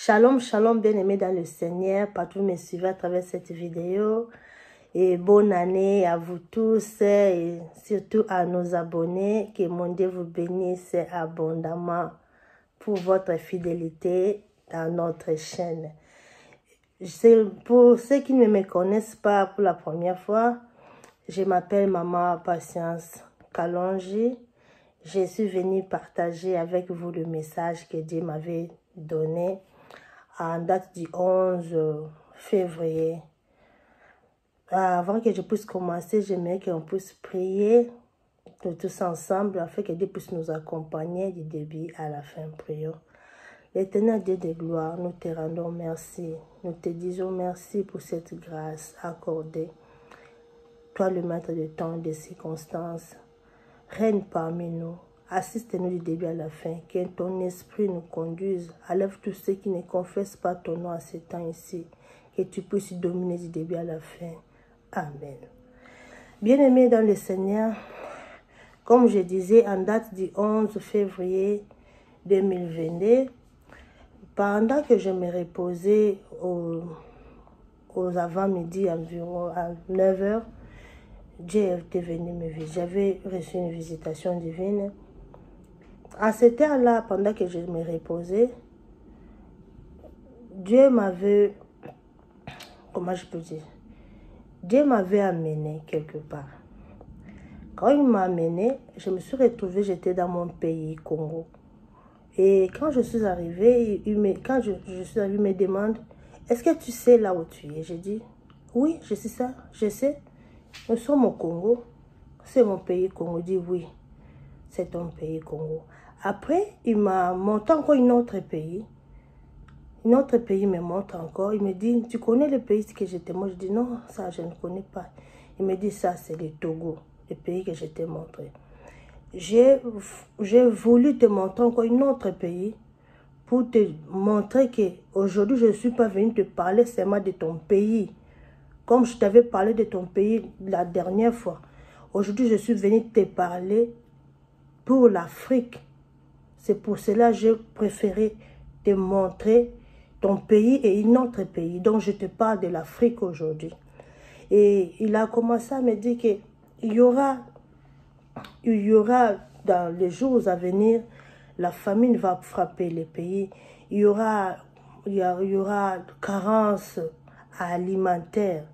Shalom, shalom, bien-aimés dans le Seigneur, partout me suivez à travers cette vidéo. Et bonne année à vous tous et surtout à nos abonnés. Que mon Dieu vous bénisse abondamment pour votre fidélité dans notre chaîne. Pour ceux qui ne me connaissent pas pour la première fois, je m'appelle Maman Patience Kalonji. Je suis venue partager avec vous le message que Dieu m'avait donné en date du 11 février. Avant que je puisse commencer, j'aimerais qu'on puisse prier tous ensemble afin que Dieu puisse nous accompagner du début à la fin. Prions. L'éternel Dieu de gloire, nous te rendons merci. Nous te disons merci pour cette grâce accordée. Toi, le maître de temps et des circonstances, règne parmi nous. Assiste-nous du début à la fin. Que ton esprit nous conduise. Enlève tous ceux qui ne confessent pas ton nom à ce temps ici. Que tu puisses dominer du début à la fin. Amen. Bien-aimés dans le Seigneur, comme je disais, en date du 11 février 2022, pendant que je me reposais aux avant-midi environ à 9 h, Dieu était venu me visiter. J'avais reçu une visitation divine. À cette heure-là, pendant que je me reposais, Dieu m'avait, comment je peux dire, Dieu m'avait amené quelque part. Quand il m'a amené, je me suis retrouvée, j'étais dans mon pays, Congo. Et quand je suis arrivée, il me demande, est-ce que tu sais là où tu es? J'ai dit, oui, je sais ça, je sais. Nous sommes au Congo. C'est mon pays, Congo. Il dit, oui, c'est ton pays, Congo. Après, il m'a montré encore un autre pays. Un autre pays me montre encore. Il me dit, tu connais le pays que j'étais? Moi, je dis, non, ça, je ne connais pas. Il me dit, ça, c'est le Togo, le pays que je t'ai montré. J'ai voulu te montrer encore un autre pays pour te montrer qu'aujourd'hui, je ne suis pas venue te parler seulement de ton pays. Comme je t'avais parlé de ton pays la dernière fois. Aujourd'hui, je suis venue te parler pour l'Afrique. C'est pour cela que j'ai préféré te montrer ton pays et un autre pays. Donc, je te parle de l'Afrique aujourd'hui. Et il a commencé à me dire qu'il y aura dans les jours à venir, la famine va frapper les pays. Il y aura carence alimentaire.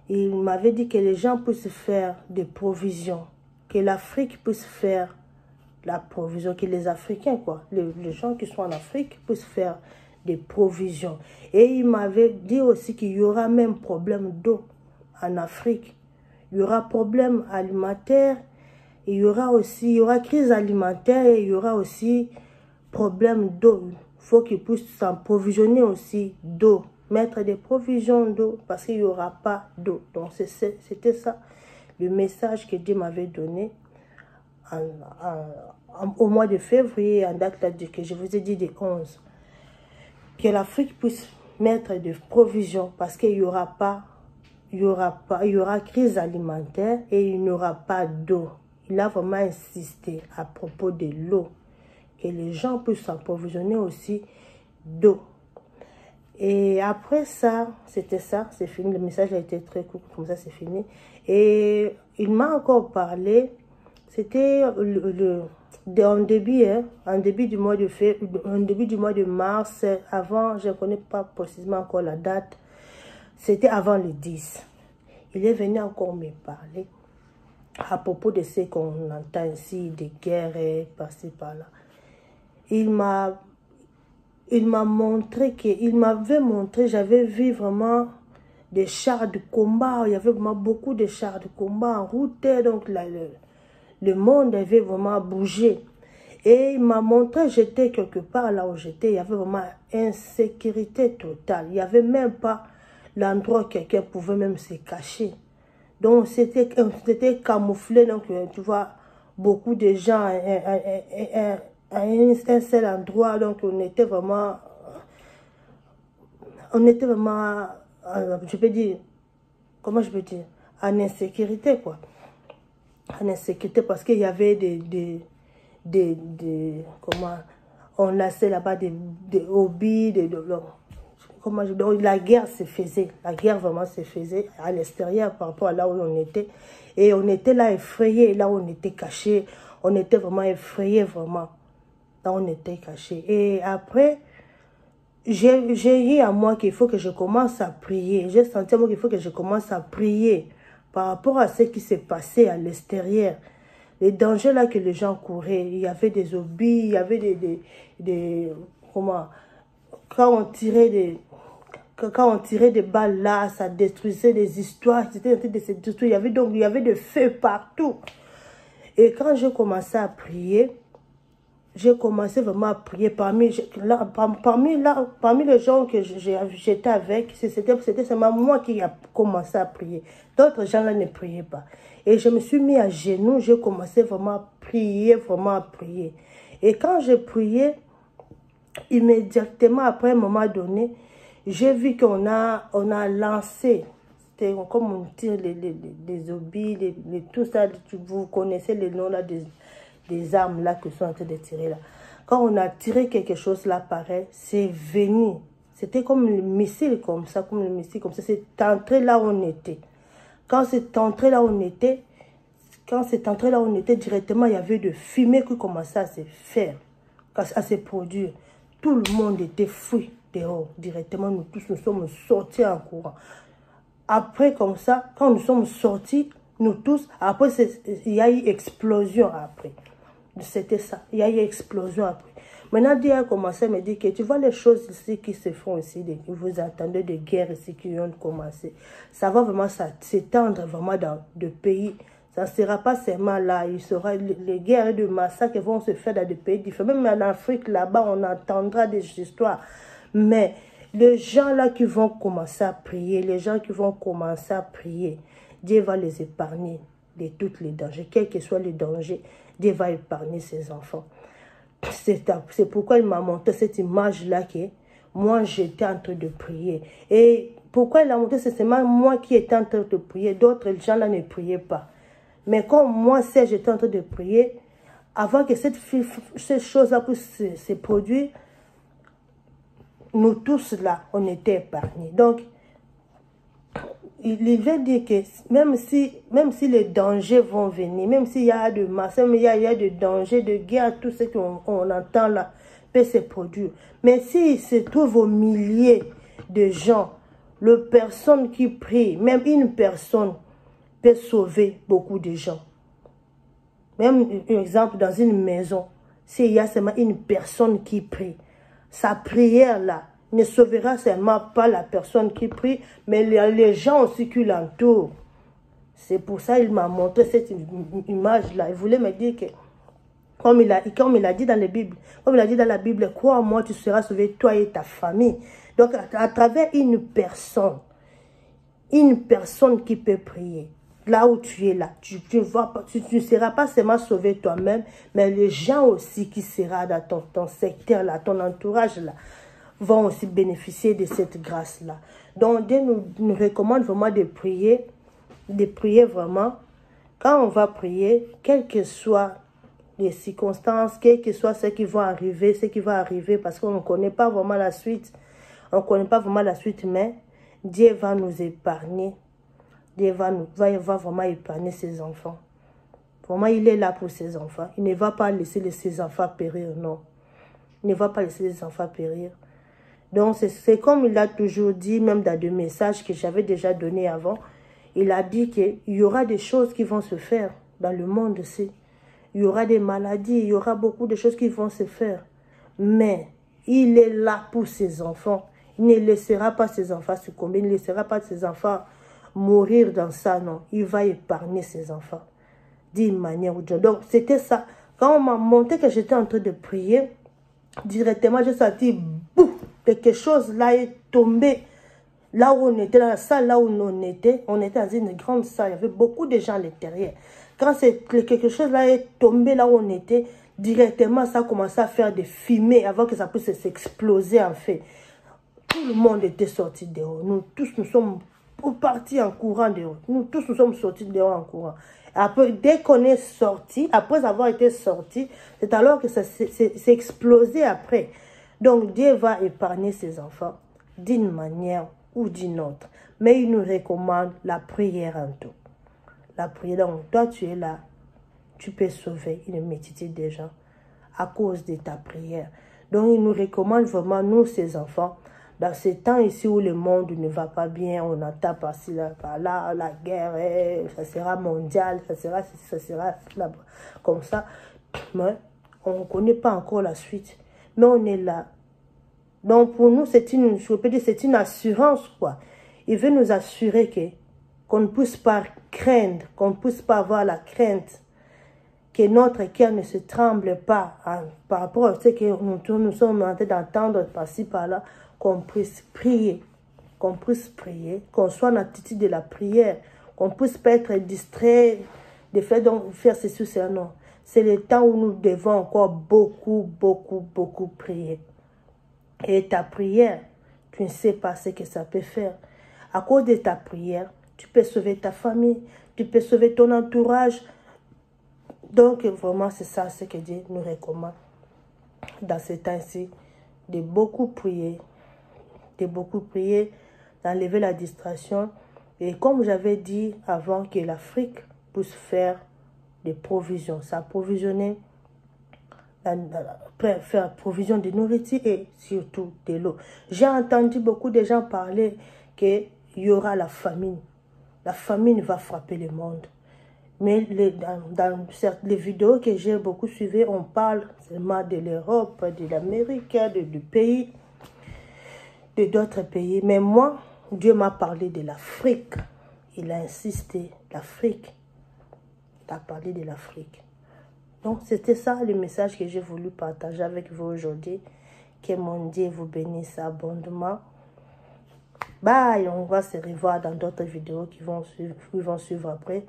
Il m'avait dit que les gens puissent faire des provisions, que l'Afrique puisse faire la provision, que les Africains, quoi, les gens qui sont en Afrique puissent faire des provisions. Et il m'avait dit aussi qu'il y aura même problème d'eau en Afrique. Il y aura problème alimentaire, il y aura crise alimentaire et il y aura aussi problème d'eau. Il faut qu'ils puissent s'approvisionner aussi d'eau, mettre des provisions d'eau parce qu'il n'y aura pas d'eau. Donc c'était ça le message que Dieu m'avait donné au mois de février, en date là, que je vous ai dit des 11. Que l'Afrique puisse mettre des provisions parce qu'il n'y aura pas, il y aura crise alimentaire et il n'y aura pas d'eau. Il a vraiment insisté à propos de l'eau, que les gens puissent s'approvisionner aussi d'eau. Et après ça, c'était ça, c'est fini. Le message a été très court, comme ça c'est fini. Et il m'a encore parlé, c'était en début du mois de mars, avant, je ne connais pas précisément encore la date, c'était avant le 10. Il est venu encore me parler à propos de ce qu'on entend ici, des guerres par-ci par-là. Il m'avait montré, j'avais vu vraiment des chars de combat, il y avait vraiment beaucoup de chars de combat en route, donc le monde avait vraiment bougé. Et il m'a montré, j'étais quelque part là où j'étais, il y avait vraiment insécurité totale. Il n'y avait même pas l'endroit où quelqu'un pouvait même se cacher. Donc c'était camouflé, donc tu vois, beaucoup de gens à un seul endroit, donc on était vraiment, je peux dire, comment je peux dire, en insécurité, quoi. En insécurité parce qu'il y avait comment on laissait là-bas des hobbies, comment je dis, la guerre se faisait. La guerre vraiment se faisait à l'extérieur par rapport à là où on était. Et on était là effrayés, là où on était cachés. On était vraiment effrayés, vraiment. Là où on était cachés. Et après, j'ai eu à moi qu'il faut que je commence à prier. J'ai senti à moi qu'il faut que je commence à prier par rapport à ce qui s'est passé à l'extérieur. Les dangers là que les gens couraient. Il y avait des hobbies, il y avait des comment, quand on tirait des balles là, ça détruisait des histoires. C'était en train de se détruire. Il y avait des feux partout. Et quand j'ai commencé à prier, j'ai commencé vraiment à prier parmi les gens que j'étais avec. C'était seulement moi qui a commencé à prier. D'autres gens là ne priaient pas. Et je me suis mis à genoux, j'ai commencé vraiment à prier, vraiment à prier. Et quand j'ai prié, immédiatement après un moment donné, j'ai vu qu'on a lancé, c'était comme on tire les obis, tout ça, vous connaissez les noms là des armes là que sont en train de tirer là. Quand on a tiré quelque chose là pareil, c'est venu. C'était comme le missile comme ça, c'est entré là où on était. Quand c'est entré là où on était, directement, il y avait de fumée qui commençait à se faire, à se produire. Tout le monde était fou dehors. Directement, nous tous nous sommes sortis en courant. Après, comme ça, quand nous sommes sortis, nous tous, après, il y a eu explosion après. C'était ça. Il y a eu explosion après. Maintenant, Dieu a commencé à me dire que tu vois les choses ici qui se font ici, vous entendez des guerres ici qui ont commencé. Ça va vraiment s'étendre vraiment dans de pays. Ça ne sera pas seulement là. Il sera, les guerres et les massacres vont se faire dans des pays différents. Même en Afrique, là-bas, on entendra des histoires. Mais les gens là qui vont commencer à prier, Dieu va les épargner de tous les dangers. Quels que soient les dangers, Dieu va épargner ses enfants. C'est pourquoi il m'a montré cette image-là que moi, j'étais en train de prier. Et pourquoi il a montré, c'est seulement moi qui étais en train de prier. D'autres gens là ne priaient pas. Mais comme moi, j'étais en train de prier, avant que cette chose-là puisse se produire, nous tous là, on était épargnés. Donc, il veut dire que même si les dangers vont venir, même s'il y a de masse, même il y a de dangers, de guerre, tout ce qu'on entend là peut se produire. Mais s'il se trouve au milliers de gens, les personnes qui prient, même une personne peut sauver beaucoup de gens. Même, par exemple, dans une maison, s'il y a seulement une personne qui prie, sa prière là ne sauvera seulement pas la personne qui prie, mais les gens aussi qui l'entourent. C'est pour ça qu'il m'a montré cette image-là. Il voulait me dire que, comme il a dit dans la Bible, crois-moi, tu seras sauvé, toi et ta famille. Donc, à travers une personne qui peut prier, là où tu es là, tu ne seras pas seulement sauvé toi-même, mais les gens aussi qui seront dans ton secteur là, ton entourage là, vont aussi bénéficier de cette grâce-là. Donc, Dieu nous recommande vraiment de prier vraiment. Quand on va prier, quelles que soient les circonstances, quelles que soient ce qui va arriver, parce qu'on ne connaît pas vraiment la suite. Mais Dieu va nous épargner. Dieu va vraiment épargner ses enfants. Vraiment, il est là pour ses enfants. Il ne va pas laisser ses enfants périr, non. Il ne va pas laisser les enfants périr. Donc, c'est comme il a toujours dit, même dans des messages que j'avais déjà donnés avant, il a dit qu'il y aura des choses qui vont se faire dans le monde aussi. Il y aura des maladies, il y aura beaucoup de choses qui vont se faire. Mais il est là pour ses enfants. Il ne laissera pas ses enfants succomber, il ne laissera pas ses enfants mourir dans ça, non. Il va épargner ses enfants d'une manière ou d'une autre. Donc, c'était ça. Quand on m'a montré que j'étais en train de prier, directement, j'ai senti, boum, quelque chose là est tombé. Là où on était, dans la salle là où on était dans une grande salle. Il y avait beaucoup de gens à l'intérieur. Quand quelque chose là est tombé là où on était, directement, ça a commencé à faire des fumées avant que ça puisse s'exploser en fait. Tout le monde était sorti dehors. Nous tous, nous sommes partis en courant dehors. Nous tous, nous sommes sortis dehors en courant. Après, dès qu'on est sorti, après avoir été sorti, c'est alors que ça s'est explosé après. Donc, Dieu va épargner ses enfants d'une manière ou d'une autre. Mais il nous recommande la prière en tout. La prière, donc, toi, tu es là, tu peux sauver une multitude de gens à cause de ta prière. Donc, il nous recommande vraiment, nous, ses enfants, dans ces temps ici où le monde ne va pas bien, on entend par-ci, par-là, la guerre, ça sera mondial, ça sera là, comme ça. Mais on ne connaît pas encore la suite. Mais on est là. Donc, pour nous, je peux dire, c'est une assurance, quoi. Il veut nous assurer qu'on ne puisse pas craindre, qu'on ne puisse pas avoir la crainte, que notre cœur ne se tremble pas par rapport à ce que nous sommes en train d'entendre par-ci, par-là, qu'on puisse prier, qu'on soit en attitude de la prière, qu'on ne puisse pas être distrait de faire ceci ou cela, non. C'est le temps où nous devons encore beaucoup prier. Et ta prière, tu ne sais pas ce que ça peut faire. À cause de ta prière, tu peux sauver ta famille, tu peux sauver ton entourage. Donc, vraiment, c'est ça ce que Dieu nous recommande dans ce temps-ci, de beaucoup prier, d'enlever la distraction. Et comme j'avais dit avant, que l'Afrique puisse faire des provisions, s'approvisionner, faire provision de nourriture et surtout de l'eau. J'ai entendu beaucoup de gens parler qu'il y aura la famine. La famine va frapper le monde. Mais dans les vidéos que j'ai beaucoup suivies, on parle seulement de l'Europe, de l'Amérique, du pays, de d'autres pays. Mais moi, Dieu m'a parlé de l'Afrique. Il a insisté, l'Afrique. Il a parlé de l'Afrique. Donc, c'était ça le message que j'ai voulu partager avec vous aujourd'hui. Que mon Dieu vous bénisse abondamment. Bye, on va se revoir dans d'autres vidéos qui vont suivre après.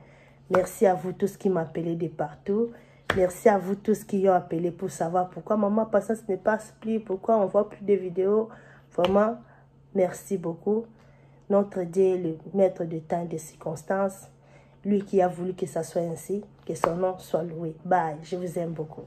Merci à vous tous qui m'appelez de partout. Merci à vous tous qui ont appelé pour savoir pourquoi Maman Patience n'est pas split, pourquoi on ne voit plus de vidéos. Vraiment, merci beaucoup. Notre Dieu, le maître de temps et de circonstances, lui qui a voulu que ça soit ainsi, que son nom soit loué. Bye, je vous aime beaucoup.